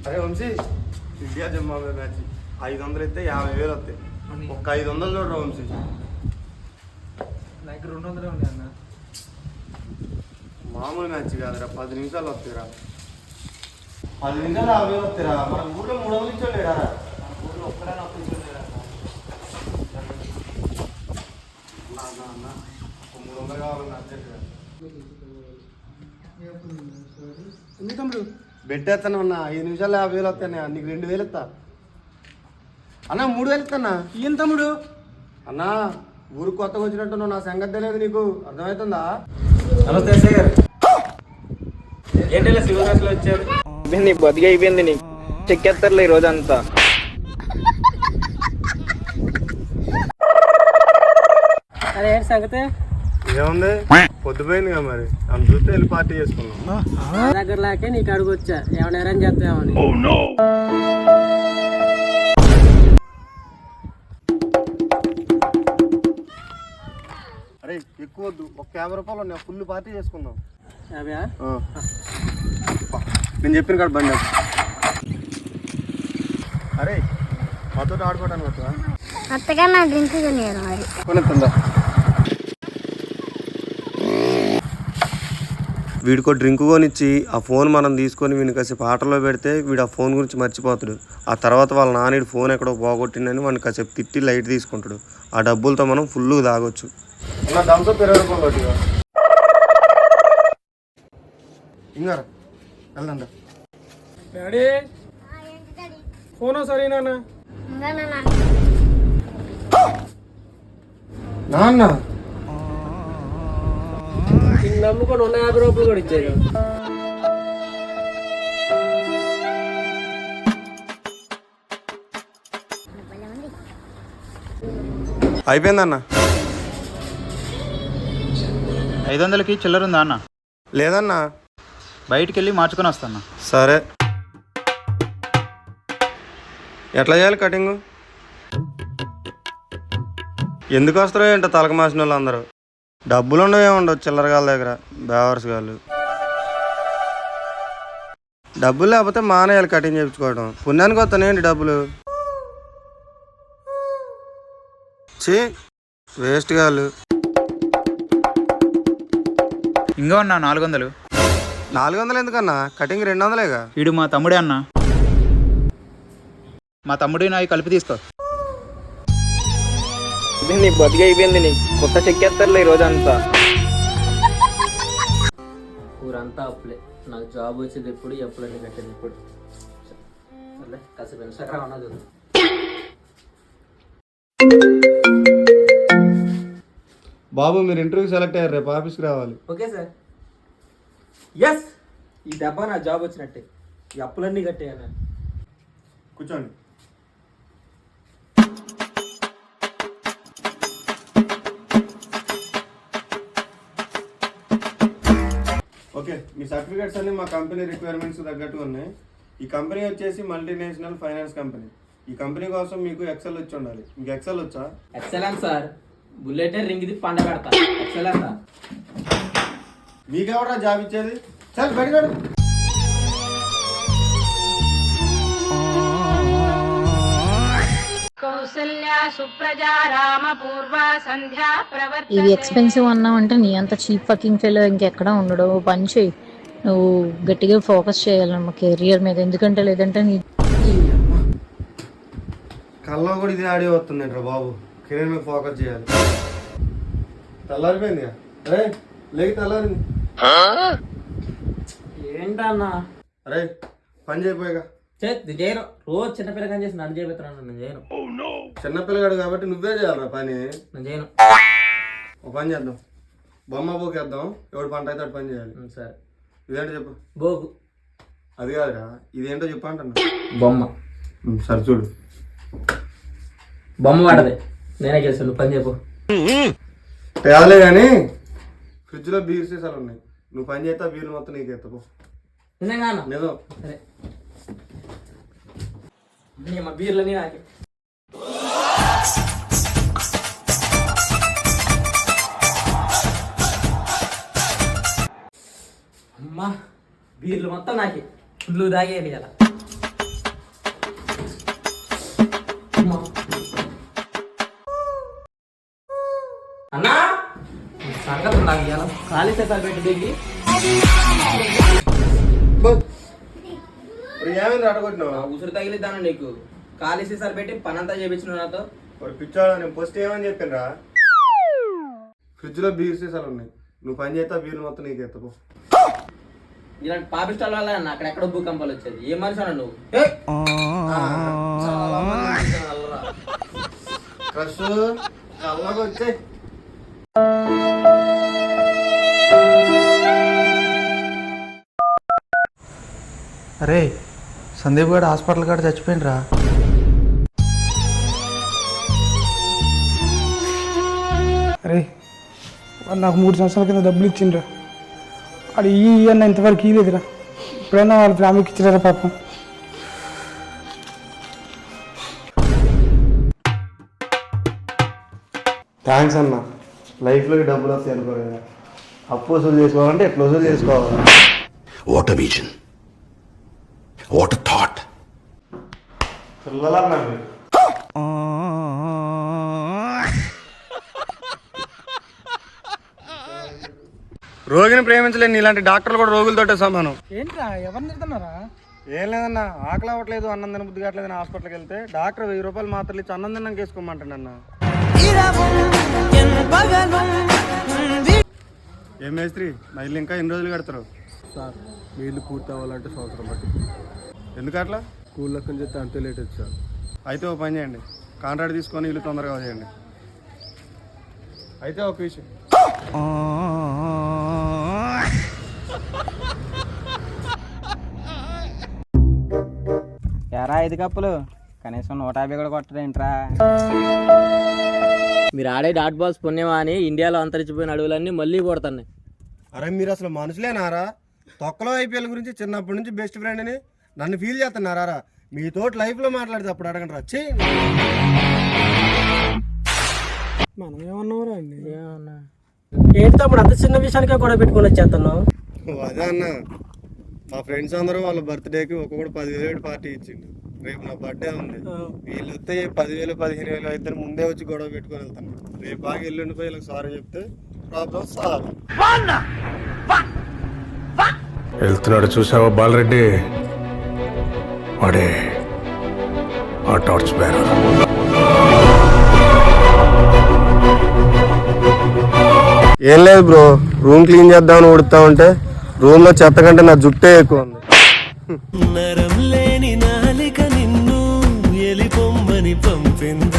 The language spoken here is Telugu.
అరే వంశీ ఇండియా జింబాబ్వే మ్యాచ్ 500 అయితే 50,000 వస్తాయి. ఒక్క 500 చూడరా వంశీ. నాకు 200 ఉంది అన్న. మామూలు మ్యాచ్ కాదురా, 10 నిమిషాలు వస్తాయిరా. 10 నిమిషాలు 50,000 వస్తాయిరా. మన ఊళ్ళో 300 ఇచ్చోలేరా, ఊళ్ళో ఒక్కడైనా ఒప్పించలేరా అన్న. 300 కావాలన్నా అర్జెంట్గా. ఉంది తమ్ముడు. పెట్టేస్తాను అన్న. 5 నిమిషాలు 50,000 వస్తాయి. నీకు 2,000 ఇస్తా అన్న. 3,000 ఇస్తానా. ఏం తమ్ముడు అన్న, ఊరికి కొత్తగా వచ్చినట్టు నువ్వు, నా సంగతి తెలియదు నీకు, అర్థమవుతుందా? నమస్తే సార్. ఏంటి శివరాశిలో వచ్చారు? నీ బతికి అయిపోయింది, నీకు చెక్కేస్తారులే ఈ రోజంతా. అదే సంగతే ఏముంది, పొద్దుపోయింది కదా మరి, నన్ను చూస్తే వెళ్ళి పార్టీ చేసుకున్నాం. దగ్గర లాకే నీకు అడుగు వచ్చా, ఏమైనా అరేంజ్ చేస్తామని. అరే ఎక్కువ వద్దు, ఒక 50 రూపాయలు నేను ఫుల్ పార్టీ చేసుకుందాం. నేను చెప్పిన కాడ బండి. అరే మాతో ఆడుకోవడానికి వస్తుందా? అత్తగా నా డ్రింక్ కొనియాలి మరి. కొనుక్కుందా. వీడికో డ్రింక్ కొనిచ్చి ఆ ఫోన్ మనం తీసుకొని వీడిని కాసేపు ఆటలో పెడితే వీడు ఆ ఫోన్ గురించి మర్చిపోతాడు. ఆ తర్వాత వాళ్ళ నాన్నడి ఫోన్ ఎక్కడో పోగొట్టిందని వాడిని కాసేపు తిట్టి లైట్ తీసుకుంటాడు. ఆ డబ్బులతో మనం ఫుల్గా తాగొచ్చు. ఇంకా వెళ్దా డాడీ ఫోన్ సరేనా? నాన్న నమ్ముకొని 150 రూపాయలు కూడా ఇచ్చారు. అయిపోయిందన్న. 500కి చిల్లర ఉందా అన్న? లేదన్నా. బయటికి వెళ్ళి మార్చుకొని వస్తాను. సరే, ఎట్లా చేయాలి కటింగు? ఎందుకు వస్తారో ఏంటో తలక మాసిన వాళ్ళు అందరూ. డబ్బులు ఉండవు, ఏముండవు చిల్లరగాళ్ళ దగ్గర, బేవర్స్ గాళ్ళు. డబ్బులు లేకపోతే మానేయాలి కటింగ్ చేయించుకోవడం. పుణ్యానికి వస్తానేంటి డబ్బులు? చీ, వేస్ట్ గాళ్ళు. ఇంకా ఉన్నా 400. 400 ఎందుకన్నా? కటింగ్ 200లేగా. వీడు మా తమ్ముడే అన్న. మా తమ్ముడి నాయి కలిపి తీసుకో. నీ బతికి అయిపోయింది, నీకు కొత్త చెక్కేస్తారులే ఈ రోజంతా. ఊరంతా అప్పులే. నాకు జాబ్ వచ్చేది ఎప్పుడు, ఎప్పుడన్నీ కట్టేది ఎప్పుడు. సర్లే కాసేపు ఇన్స్టాగ్రామ్ అన్నది. బాబు మీరు ఇంటర్వ్యూ సెలెక్ట్ అయ్యారు, రేపు ఆఫీస్కి రావాలి. Okay sir. ఎస్, ఈ దెబ్బ నా జాబ్ వచ్చినట్టే. ఈ అప్పులన్నీ కట్టేయాలి. కూర్చోండి. ఓకే, మీ సర్టిఫికేట్స్ అన్ని మా కంపెనీ రిక్వైర్మెంట్స్ తగ్గట్టు ఉన్నాయి. ఈ కంపెనీ వచ్చేసి మల్టీనేషనల్ ఫైనాన్స్ కంపెనీ. ఈ కంపెనీ కోసం మీకు ఎక్సెల్ వచ్చి ఉండాలి. మీకు ఎక్సెల్ వచ్చా? Excellent sir. బుల్లెట్ రింగ్ ఇది పండ పెడతా. Excellent sir. మీకెవరా జాబ్ ఇచ్చేది? సార్ బయటగాడు. ఇవి ఎక్స్పెన్సివ్ అన్నావు అంటే నీ అంత చీప్ ఫకింగ్ ఫెలో ఇంకెక్కడా ఉండడు. పని చేయి, నువ్వు గట్టిగా ఫోకస్ చేయాలమ్మా కెరియర్ మీద. ఎందుకంటే లేదంటే నీ కల్లో కూడా ఇది ఆడియో వస్తుంది రా బాబు. కెరీర్ మీద ఫోకస్ చేయాలి. తెల్లారిపోయింది. అరే లేక తెల్లారింది. ఏంటన్నా? అరే పని చేయపోయాగా. చేయను. రోజు చిన్నపిల్లగా చేసి నన్ను చేయబోతున్నాను. నేను చేయను. చిన్నపిల్లగాడు కాబట్టి నువ్వే చేయాలరా పని. నేను చేయను. ఒక పని చేద్దాం, బొమ్మ బోకేద్దాం. ఎవడు పంట అయితే అటు పని చేయాలి. సరే. ఇదేంటో చెప్పు. బోగు. అది కాదురా, ఇదేంటో చెప్పు అంటున్నా. బొమ్మ. సరే చూడు. బొమ్మ వాడదే, నేనే చేస్తాను. పని చెప్పు. తేలే కానీ ఫ్రిడ్జ్లో బీర్ సీసాలు ఉన్నాయి. నువ్వు పని చేస్తా, బీర్లు మొత్తం నీకు ఎత్తపో. నిజంగా? నిజం. సరే. మా బీర్లని నాకే. అమ్మా, బీర్లు మొత్తం నాకే. ఫుల్ తాగేయాలి కదా. అన్నా సంగతి నాకు ఇవ్వాలి ఖాళీ చేసారు పెట్టి దిగి ఏమైంది అడగొట్టినావు? ఉసురు తగిలిద్దాను నీకు ఖాళీ సీసాలు పెట్టి పనంతా చేపించిన నాతో. పిచ్చాడు, నేను ఫస్ట్ ఏమని చెప్పినరా, ఫ్రిడ్జ్ లో బీర్ సీసాలు ఉన్నాయి, నువ్వు పని చేస్తా బీర్లు మొత్తం నీకు ఎత్తపో. ఇలాంటి పాపిస్టాల వల్ల అక్కడెక్కడో భూకంపాలు వచ్చేది. ఏ మనిషి అన్న నువ్వు? క్రష్ అల్లగా వచ్చాయి. అరే సందీప్ గారు హాస్పిటల్ కాడ చచ్చిపోయినరా. అరే వాళ్ళు నాకు 3 సంవత్సరాల కింద డబ్బులు ఇచ్చిండ్రా, అది ఈ అన్న ఇంతవరకు ఇవ్వలేదురా. ఇప్పుడైనా వాళ్ళ ఫ్యామిలీకి ఇచ్చినారా పాపం. థ్యాంక్స్ అన్న, లైఫ్లోకి డబ్బులు వస్తాయి అనుకోలేదు. అప్పు వసూలు చేసుకోవాలంటే ఎట్లా వసూలు చేసుకోవాలి. What a vision. What a thought. పిల్లలన్నా రోగిని ప్రేమించలేని ఇలాంటి డాక్టర్లు కూడా రోగులతోటే సమానం. ఏంట్రా ఎవరిని తిడుతున్నారా? ఏం లేదన్నా, ఆకలి అవ్వట్లేదు, అన్నం తిన బుద్ధి కావట్లేదు, హాస్పిటల్కి వెళ్తే డాక్టర్ 1000 రూపాయలు మాత్రలు ఇచ్చి అన్నం తిన్నాక వేసుకోమంటాడు అన్న. ఏం మేస్త్రి, మా ఇల్లు ఇంకా ఎన్ని రోజులు కడతారు? సార్ మీ ఇల్లు పూర్తి అవ్వాలంటే సంవత్సరం పట్టి. ఎందుకు అట్లా? స్కూల్ లెక్కన చెప్తే అంతే లేట్ అవుతుంది సార్. అయితే ఓ పని చేయండి, కాంట్రాక్ట్ తీసుకొని ఇల్లు తొందరగా చేయండి. అయితే ఒక విషయం, ఎరా 5 కప్పులు కనీసం 150 కూడా కొట్టరేంట్రా? మీరు ఆడే డాట్ బాల్స్ పుణ్యమా అని ఇండియాలో అంతరించిపోయిన అడవులన్నీ మళ్ళీ కొడుతున్నాయి. అరే మీరు అసలు మనుషులేనారా? తొక్కలో ఐపీఎల్ గురించి చిన్నప్పటి నుంచి బెస్ట్ ఫ్రెండ్ అని నన్ను ఫీల్ చేస్తున్నారా? మీతో లైఫ్లో మాట్లాడితే అప్పుడు అడగండి రా. వచ్చి మనం ఏమన్నావురా అండి? ఏంటి తప్పుడు అంత చిన్న విషయానికే కూడా పెట్టుకొని వచ్చేస్తున్నావు? అదే అన్న, మా ఫ్రెండ్స్ అందరూ వాళ్ళ బర్త్డేకి ఒక్కొక్కటి 10,000 పార్టీ ఇచ్చిండు. రేపు నా బర్త్డే ఉంది, వీళ్ళు వస్తే 10,000 15,000 అయితే ముందే వచ్చి గొడవ పెట్టుకొని వెళ్తాను. రేపు బాగా ఎల్లుండిపోయి వీళ్ళకి సారీ చెప్తే ప్రాబ్లం సాల్వ్. వెళ్తున్నాడు చూసావా బాలరెడ్డి, వాడే ఆ టార్చ్ బేరర్. ఏం లేదు బ్రో, రూమ్ క్లీన్ చేద్దామని ఉడుతా ఉంటే రూమ్ లో చెత్త కంటే నా జుట్టే ఎక్కువ ఉంది. నరం లేని నాలిక నిన్ను ఎలిపొమ్మని పంపిందా.